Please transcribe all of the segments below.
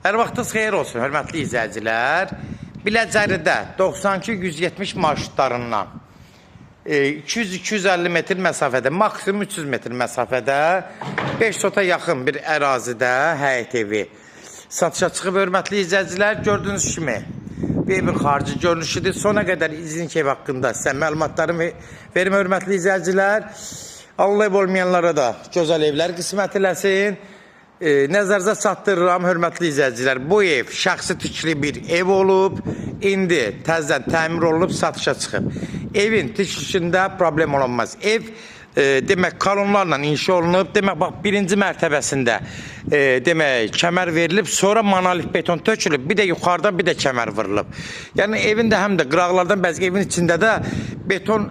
Hər vaxtınız xeyir olsun, hörmətli izləyicilər. Biləcəridə 92-170 marşrutlarından 200-250 metr məsafədə, maksimum 300 metr məsafədə 5 sota yaxın bir ərazidə həyət evi satışa çıxıb, hörmətli izləyicilər. Gördüyünüz kimi bir evin xarici görünüşüdür. Sona qədər İznik ev haqqında sizə məlumatlarımı verim, hörmətli izləyicilər. Allah ev olmayanlara da gözəl evlər qismət eləsin. Nəzərinizə çatdırıram, hörmətli izləyicilər. Bu ev şəxsi tikili bir ev olub, indi təzədən təmir olunub, satışa çıxıb. Evin tikilişində problem olunmaz. Ev demək kolonlarla inşa olunub, demək bax birinci mərtəbəsində demək kəmər verilib, sonra monolit beton tökülüb, bir də yuxarıdan bir də kəmər vurulub. Yəni evin də həm də qıraqlardan bəzi evin içində də beton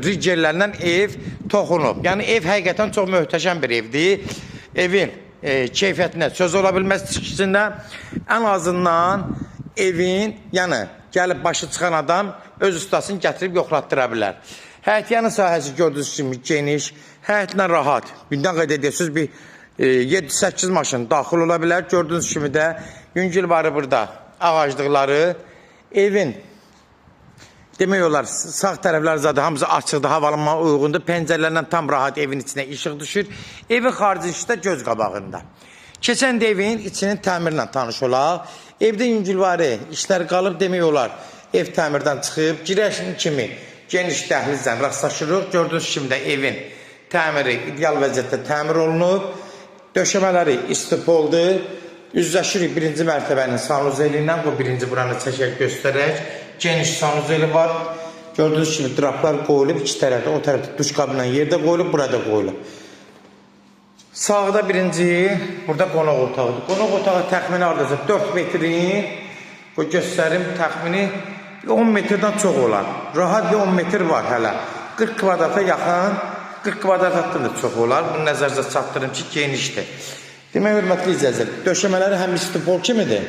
rigellərlə ev toxunub. Yəni ev həqiqətən çox möhtəşəm bir evdir. Evin keyfiyyətinə söz ola bilməz tikişində, ən azından evin, yəni gəlib başı çıxan adam öz ustasını gətirib yoxlatdıra bilər. Həyətyanı sahəsi gördüyünüz kimi geniş, həyətlə rahat. Gündən qeyd edirsiniz, bir 7-8 maşın daxil ola bilər. Gördüyünüz kimi də yüngül varı burada ağaclıqları. Evin demək olar, sağ tərəflər zaten hamısı açıqdır, havalanma uyğundur. Pəncərlərlə tam rahat evin içinə işıq düşür. Evin xarici işdə göz qabağında. Keçən də evin içinin təmirlə tanış olaq. Evdə yüngülvari işlər qalıb, demək olar, ev təmirdən çıxıb. Girəşin kimi geniş dəhlizdən rastlaşırıq. Gördüyünüz kimi də evin təmiri ideal vəziyyətdə təmir olunub. Döşəmələri istipoldur. Üzləşirik birinci mərtəbənin sanuzeli ilə. Bu birinci buranı çəkək göstərək. Geniş sanuzeli var. Gördüyünüz kimi draplar qoyulub iki tərəfdə. O tərəfdə duş kabinlə yerdə qoyulub, burada qoyulub. Sağda birinci, burada qonaq otağıdır. Qonaq otağı təxmini aradasa 4 metrin, bu göstərim təxmini 10 metrdən çox olar. Rahat bir 10 metr var hələ. 40 kvadrata yaxın, 40 kvadratdan da çox olar. Bunu nəzərinizə çatdırım ki, genişdir. Demək, hörmətli izləyicilər, döşəmələri həm istipol kimidir.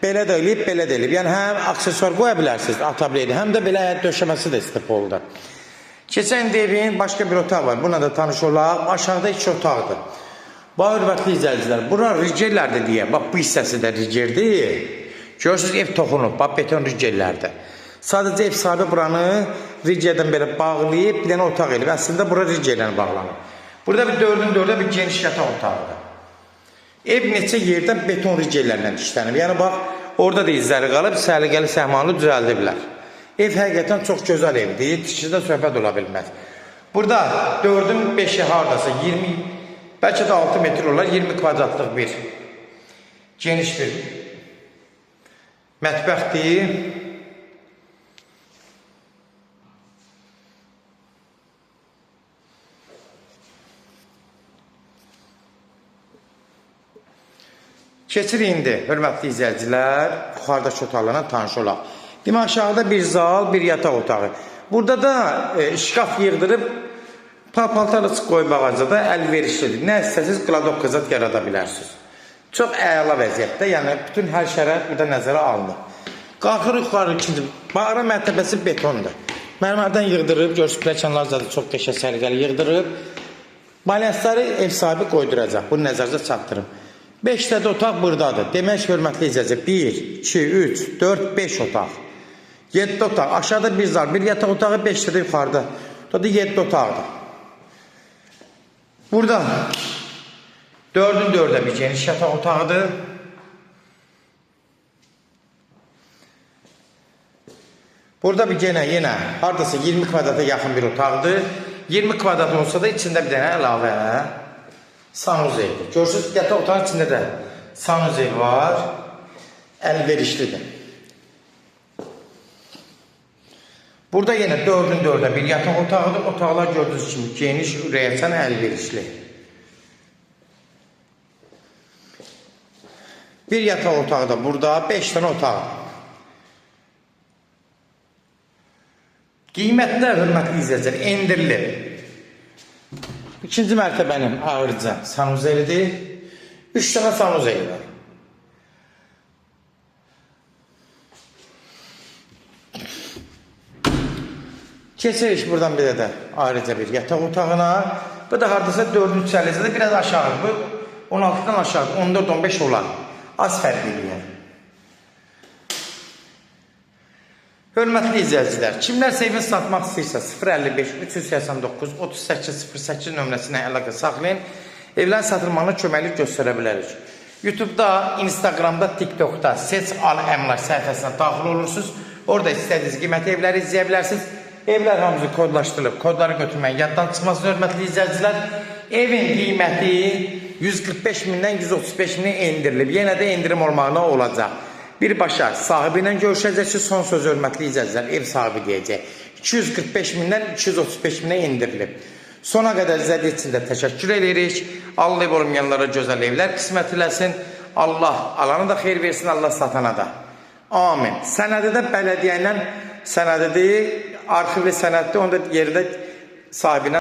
Belə də eləyib, belə də eləyib. Yəni, həm aksesuar qoya bilərsiniz, atabləyidir, həm də belə döşəməsi də istipoldur. Keçən evin başqa bir otaq var. Buna da tanış olaq. Aşağıda 2 otaqdır. Bax, hörmətli izləyicilər, bura rigellərdir deyə. Bax, bu hissəsi də rigeldir. Görürsünüz, ev toxunub, bax, beton rigellərdir. Sadəcə ev sahibi buranı rigeldən belə bağlayıb, bir dənə otaq eləyib. Əslində, bura rigellə bağlanıb. Burada bir 4-4-də bir geniş yataq otağıdır. Ev neçə yerdən beton rigellərlə işlənib. Yəni, bax, orada da izləri qalıb, səliqəli səhmanlı düzəldiblər. Ev həqiqətən çox gözəl evdir, tikişdə söhbət ola bilməz. Burada 4-ün 5-i haradasa 20, bəlkə də 6 metr olar, 20 kvadratlıq bir geniş bir mətbəxdir. Keçir indi, hörmətli izləyicilər, yuxarıdakı otaqlarla tanış olaq. Demək, aşağıda bir zal, bir yataq otağı. Burada da şkaf yığdırıb, paltarı qoyub ağaca da əlverişlidir. Nə istəsiniz, qladok qızat yarada bilərsiniz. Çox əla vəziyyətdə, yəni bütün hər şərait burada nəzərə alınır. Qalxır yuxarı ikinci, bağıra mərtəbəsi betondur. Mərmərdən yığdırıb, görürsünüz, pləkanlar zaten çox qəşə səliqəli yığdırıb. Balyasları ev sahibi qoyduracaq, bunu nəzərinizə çatdırım. 5 dədə otaq buradadır. Demək, hörmətli izləyicilər, 1, 2, 3, 4, 5 otaq. 7 otaq. Aşağıda bir zal, bir yataq otağı, 5 dədə yuxarıda. Burada 7 otaqdır. Burada 4-ün 4-də bir geniş yataq otağıdır. Burada bir yenə haradasa 20 kvadrata yaxın bir otaqdır. 20 kvadrat olsa da içində bir dənə əlavə sanuzeydir. Görürsünüz, yataq otağın içində də sanuzey var, əlverişlidir. Burada yenə 4-ün 4-də bir yataq otağıdır. Otaqlar gördüyünüz kimi geniş, ürəyəsən, əlverişli. Bir yataq otağı da burada, 5 dənə otaq. Qiymətlər, hörmətli izləyicilər, endirilib. İkinci mərtəbənin ayrıca sanuzelidir. 3 dənə sanuzeli var. Keçirik buradan bir də ayrıca bir yataq otağına. Bu da haradasa 4-cü çəlləcədə biraz aşağı. Bu 16-dan aşağı, 14-15 olar. Az fərq edir. Hörmətli izləyicilər, kimlərsə evini satmaq istəyirsə 055 389 3808 nömrəsinə əlaqə saxlayın. Evlərin satılmağına köməklik göstərə bilərik. YouTube'da, Instagram'da, TikTok'da Seç Al Əmlak səhifəsinə daxil olursunuz. Orada istədiyiniz qiyməti evləri izləyə bilərsiniz. Evlər hamısı kodlaşdırılıb, kodları götürməyin yaddan çıxmasın hörmətli izləyicilər. Evin qiyməti 145 mindən 135 minə endirilib. Yenə də endirim olmağına olacaq. Birbaşa sahibi ilə görüşəcəksiniz. Son söz hörmətli izləyicilər, ev sahibi deyəcək. 245 mindən 235 minə endirilib. Sona qədər izlədiyi üçün də təşəkkür edirik. Allah ev olmayanlara gözəl evlər qismət eləsin. Allah alana da xeyir versin, Allah satana da. Amin. Sənədi də bələdiyyə ilə sənədidir, arxivli sənəddir, onda yerində sahibinə